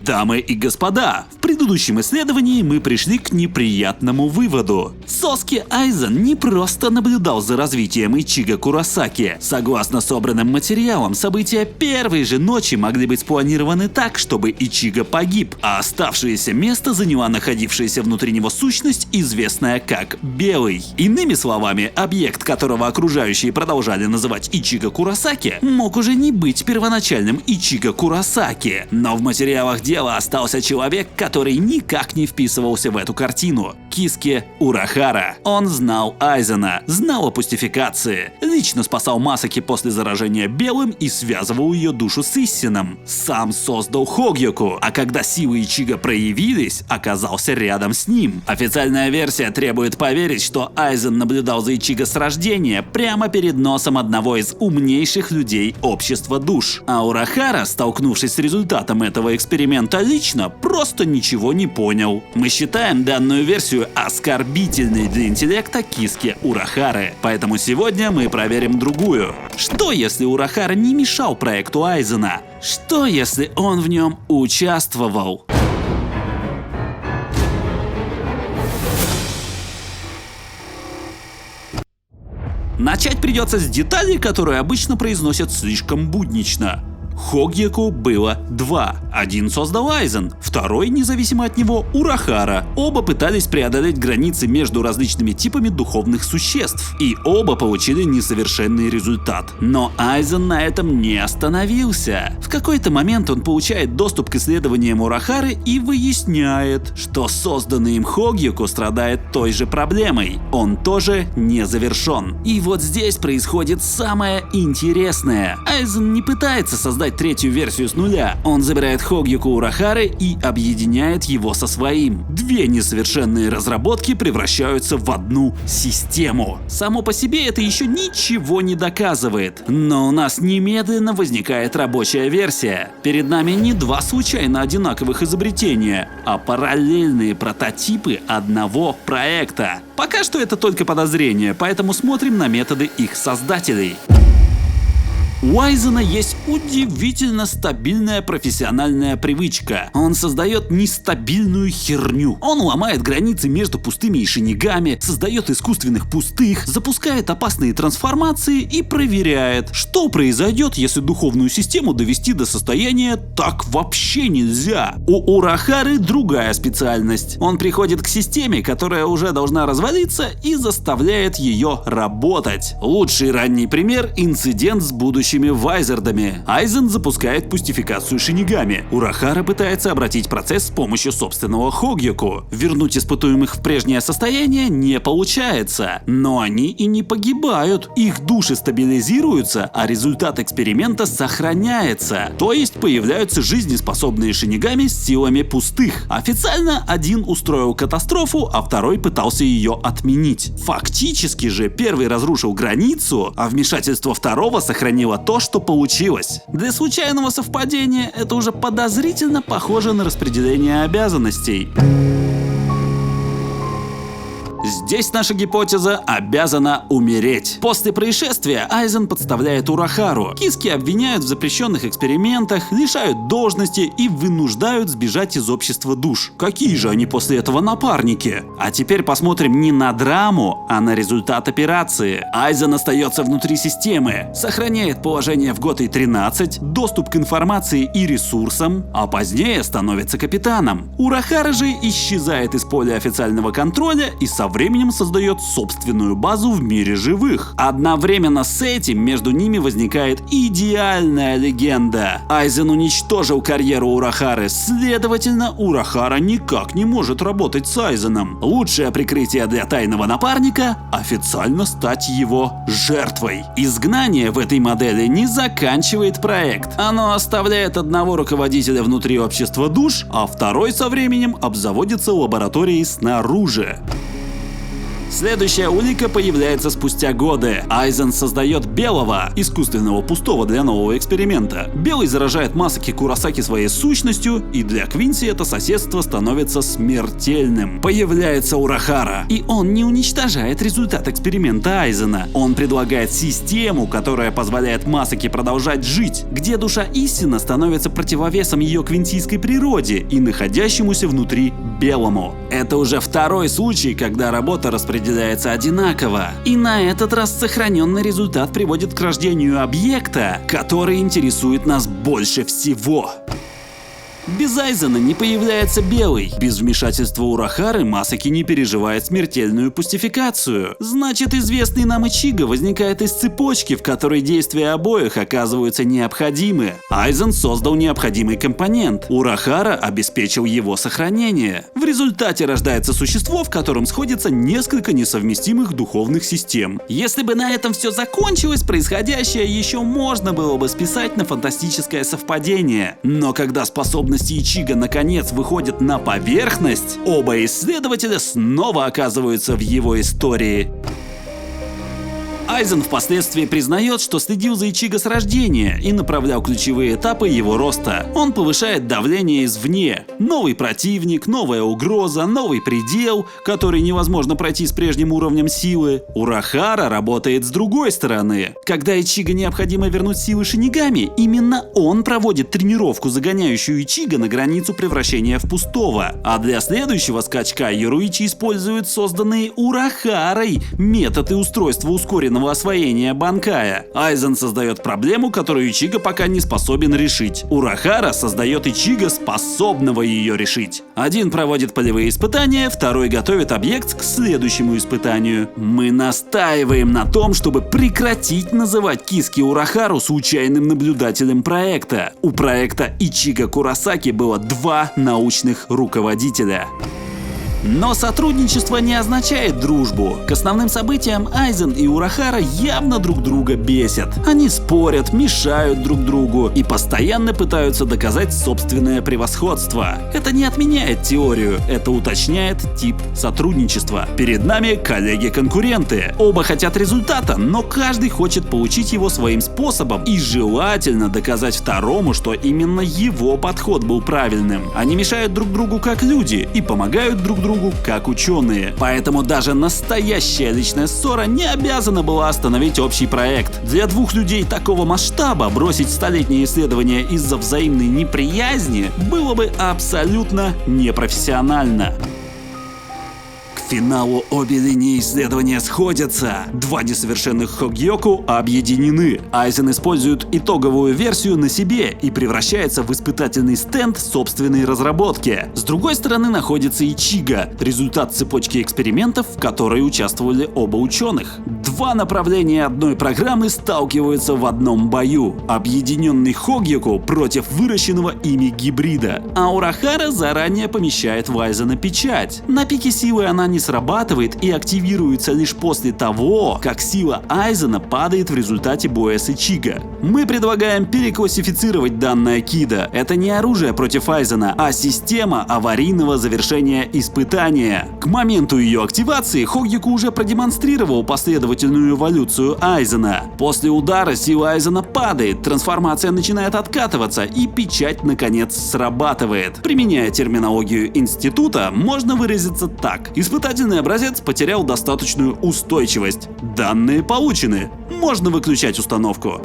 Дамы и господа, в предыдущем исследовании мы пришли к неприятному выводу. Соски Айзен не просто наблюдал за развитием Ичиго Куросаки. Согласно собранным материалам, события первой же ночи могли быть спланированы так, чтобы Ичиго погиб, а оставшееся место заняла находившаяся внутри него сущность, известная как Белый. Иными словами, объект, которого окружающие продолжали называть Ичиго Куросаки, мог уже не быть первоначальным Ичиго Куросаки. Но в материалах дела остался человек, который никак не вписывался в эту картину. Киске Урахара. Он знал Айзена, знал о пустификации, лично спасал Масаки после заражения Белым и связывал ее душу с Иссином. Сам создал Hogyoku, а когда силы Ичиго проявились, оказался рядом с ним. Официальная версия требует поверить, что Айзен наблюдал за Ичиго с рождения прямо перед носом одного из умнейших людей общества душ. А Урахара, столкнувшись с результатом этого эксперимента лично, просто ничего не понял. Мы считаем данную версию оскорбительной для интеллекта Киске Урахары. Поэтому сегодня мы проверим другую. Что если Урахара не мешал проекту Айзена? Что если он в нем участвовал? Начать придется с деталей, которые обычно произносят слишком буднично. Hogyoku было два. Один создал Айзен, второй, независимо от него, Урахара. Оба пытались преодолеть границы между различными типами духовных существ, и оба получили несовершенный результат. Но Айзен на этом не остановился. В какой-то момент он получает доступ к исследованиям Урахары и выясняет, что созданный им Hogyoku страдает той же проблемой. Он тоже не завершен. И вот здесь происходит самое интересное. Айзен не пытается создать третью версию с нуля. Он забирает Hogyoku Урахары и объединяет его со своим. Две несовершенные разработки превращаются в одну систему. Само по себе это еще ничего не доказывает. Но у нас немедленно возникает рабочая версия. Перед нами не два случайно одинаковых изобретения, а параллельные прототипы одного проекта. Пока что это только подозрение, поэтому смотрим на методы их создателей. У Айзена есть удивительно стабильная профессиональная привычка. Он создает нестабильную херню. Он ломает границы между пустыми и шинигами, создает искусственных пустых, запускает опасные трансформации и проверяет, что произойдет, если духовную систему довести до состояния «так вообще нельзя». У Урахары другая специальность. Он приходит к системе, которая уже должна развалиться, и заставляет ее работать. Лучший ранний пример – инцидент с будущими вайзердами. Айзен запускает пустификацию шинигами. Урахара пытается обратить процесс с помощью собственного Hogyoku. Вернуть испытуемых в прежнее состояние не получается. Но они и не погибают. Их души стабилизируются, а результат эксперимента сохраняется. То есть появляются жизнеспособные шинигами с силами пустых. Официально один устроил катастрофу, а второй пытался ее отменить. Фактически же первый разрушил границу, а вмешательство второго сохранило то, что получилось. Для случайного совпадения это уже подозрительно похоже на распределение обязанностей. Здесь наша гипотеза обязана умереть. После происшествия Айзен подставляет Урахару. Киски обвиняют в запрещенных экспериментах, лишают должности и вынуждают сбежать из общества душ. Какие же они после этого напарники? А теперь посмотрим не на драму, а на результат операции. Айзен остается внутри системы, сохраняет положение в Готэй-13, доступ к информации и ресурсам, а позднее становится капитаном. Урахара же исчезает из поля официального контроля и со временем создает собственную базу в мире живых. Одновременно с этим между ними возникает идеальная легенда. Айзен уничтожил карьеру Урахары, следовательно, Урахара никак не может работать с Айзеном. Лучшее прикрытие для тайного напарника – официально стать его жертвой. Изгнание в этой модели не заканчивает проект. Оно оставляет одного руководителя внутри общества душ, а второй со временем обзаводится лабораторией снаружи. Следующая улика появляется спустя годы. Айзен создает белого, искусственного пустого для нового эксперимента. Белый заражает Масаки Куросаки своей сущностью, и для Квинси это соседство становится смертельным. Появляется Урахара, и он не уничтожает результат эксперимента Айзена. Он предлагает систему, которая позволяет Масаки продолжать жить, где душа истина становится противовесом ее квинсийской природе и находящемуся внутри белому. Это уже второй случай, когда работа распределяется одинаково. И на этот раз сохраненный результат приводит к рождению объекта, который интересует нас больше всего. Без Айзена не появляется белый. Без вмешательства Урахары Масаки не переживает смертельную пустификацию. Значит, известный нам Ичиго возникает из цепочки, в которой действия обоих оказываются необходимы. Айзен создал необходимый компонент. Урахара обеспечил его сохранение. В результате рождается существо, в котором сходятся несколько несовместимых духовных систем. Если бы на этом все закончилось, происходящее еще можно было бы списать на фантастическое совпадение. Но когда способность Ичиго наконец выходит на поверхность, оба исследователя снова оказываются в его истории. Айзен впоследствии признает, что следил за Ичиго с рождения и направлял ключевые этапы его роста. Он повышает давление извне. Новый противник, новая угроза, новый предел, который невозможно пройти с прежним уровнем силы. Урахара работает с другой стороны. Когда Ичиго необходимо вернуть силы Шинигами, именно он проводит тренировку, загоняющую Ичиго на границу превращения в пустого. А для следующего скачка Йоруичи использует созданные Урахарой метод и устройство ускоренного освоения Банкая. Айзен создает проблему, которую Ичиго пока не способен решить. Урахара создает Ичиго, способного ее решить. Один проводит полевые испытания, второй готовит объект к следующему испытанию. Мы настаиваем на том, чтобы прекратить называть Киски Урахару случайным наблюдателем проекта. У проекта Ичиго Куросаки было 2 научных руководителя. Но сотрудничество не означает дружбу. К основным событиям Айзен и Урахара явно друг друга бесят. Они спорят, мешают друг другу и постоянно пытаются доказать собственное превосходство. Это не отменяет теорию, это уточняет тип сотрудничества. Перед нами коллеги-конкуренты. Оба хотят результата, но каждый хочет получить его своим способом и желательно доказать второму, что именно его подход был правильным. Они мешают друг другу как люди и помогают друг другу как ученые. Поэтому даже настоящая личная ссора не обязана была остановить общий проект. Для двух людей такого масштаба бросить столетние исследования из-за взаимной неприязни было бы абсолютно непрофессионально. К финалу обе линии исследования сходятся. 2 несовершенных Хогьёку объединены. Айзен использует итоговую версию на себе и превращается в испытательный стенд собственной разработки. С другой стороны находится Ичиго, результат цепочки экспериментов, в которой участвовали оба ученых. 2 направления одной программы сталкиваются в одном бою. Объединенный Хогьёку против выращенного ими гибрида. А Урахара заранее помещает в Айзена печать. На пике силы она не срабатывает и активируется лишь после того, как сила Айзена падает в результате боя с Ичиго. Мы предлагаем переклассифицировать данное Кида. Это не оружие против Айзена, а система аварийного завершения испытания. К моменту ее активации Хогьёку уже продемонстрировал последовательную эволюцию Айзена. После удара сила Айзена падает, трансформация начинает откатываться и печать наконец срабатывает. Применяя терминологию института, можно выразиться так. Испытательный образец потерял достаточную устойчивость. Данные получены. Можно выключать установку.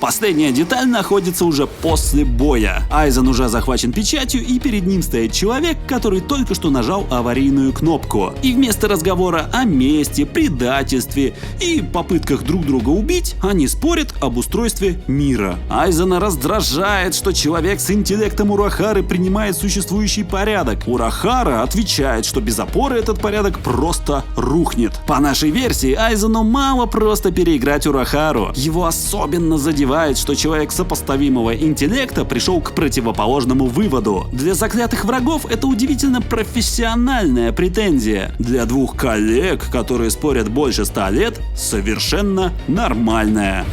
Последняя деталь находится уже после боя. Айзен уже захвачен печатью, и перед ним стоит человек, который только что нажал аварийную кнопку. И вместо разговора о мести, предательстве и попытках друг друга убить, они спорят об устройстве мира. Айзена раздражает, что человек с интеллектом Урахары принимает существующий порядок. Урахара отвечает, что без опоры этот порядок просто рухнет. По нашей версии, Айзену мало просто переиграть Урахару. Его особенно задевает, что человек сопоставимого интеллекта пришел к противоположному выводу. Для заклятых врагов это удивительно профессиональная претензия. Для двух коллег, которые спорят больше 100 лет, совершенно нормальная.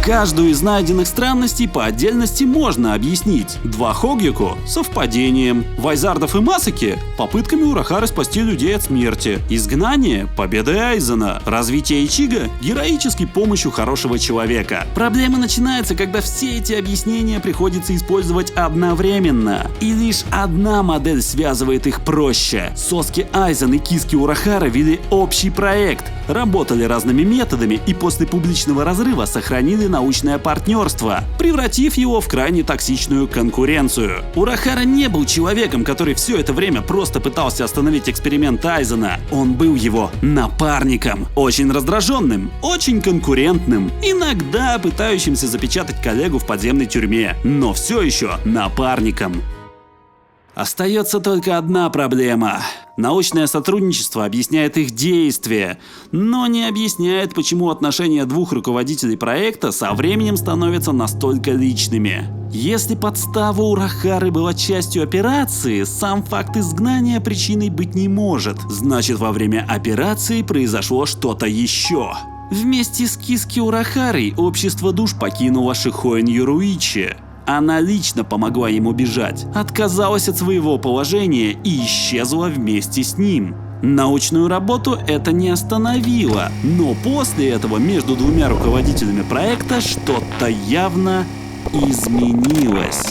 Каждую из найденных странностей по отдельности можно объяснить. 2 Хогьяку – совпадением, Вайзардов и Масаки – попытками Урахары спасти людей от смерти, изгнание – победой Айзена, развитие Ичига – героической помощью хорошего человека. Проблема начинается, когда все эти объяснения приходится использовать одновременно. И лишь одна модель связывает их проще. Соски Айзен и Киски Урахара вели общий проект, работали разными методами и после публичного разрыва сохранили научное партнерство, превратив его в крайне токсичную конкуренцию. Урахара не был человеком, который все это время просто пытался остановить эксперимент Айзена. Он был его напарником, очень раздраженным, очень конкурентным, иногда пытающимся запечатать коллегу в подземной тюрьме, но все еще напарником. Остается только одна проблема. Научное сотрудничество объясняет их действия, но не объясняет, почему отношения 2 руководителей проекта со временем становятся настолько личными. Если подстава Урахары была частью операции, сам факт изгнания причиной быть не может. Значит, во время операции произошло что-то еще. Вместе с Киски Урахарой общество душ покинуло Шихоин Юруичи. Она лично помогла ему бежать, отказалась от своего положения и исчезла вместе с ним. Научную работу это не остановило, но после этого между 2 руководителями проекта что-то явно изменилось.